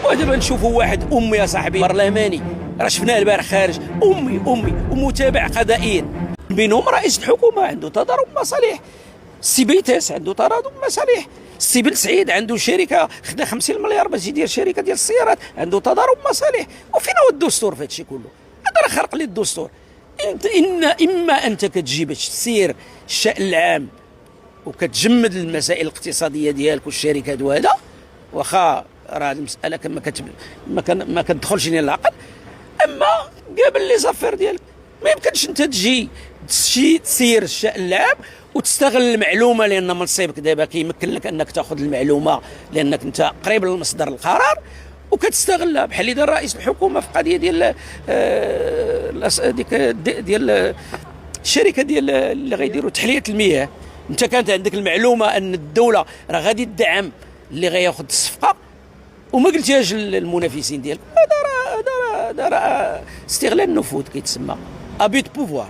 ودابا نشوفوا واحد امي يا صاحبي برلماني، راه شفناه البارح خارج، امي ومتابع قضائيا، بينهم رئيس الحكومه عنده تضارب مصالح، السي بيتاس عنده تضارب مصالح، السي بن سعيد عنده شركه خدا 50 مليار باش يدير شركه ديال السيارات، عنده تضارب مصالح. وفين هو الدستور في هذا الشيء كله؟ هذا راه خرق لي الدستور. انت اما انت كتجي باش تسير الشأن العام وكتجمد المسائل الاقتصاديه ديالك والشركات وهذا، واخا راه المساله ما كتدخلش لنا العقل، اما قابل لي زافير ديالك. ما يمكنش انت تجي تسير الشأن العام وتستغل المعلومه، لان منصبك دابا كيمكن لك انك تاخذ المعلومه لانك انت قريب لمصدر القرار، وكتستغلها بحال اللي دار رئيس الحكومه في قضيه ديال ديك ديال الشركه ديال اللي غيديروا تحليه المياه. انت كانت عندك المعلومه ان الدوله راه غادي تدعم اللي غياخذ الصفقه وما قلتيهاش للمنافسين ديالك. هذا راه استغلال النفوذ كيتسمى ابي دو بوفوار.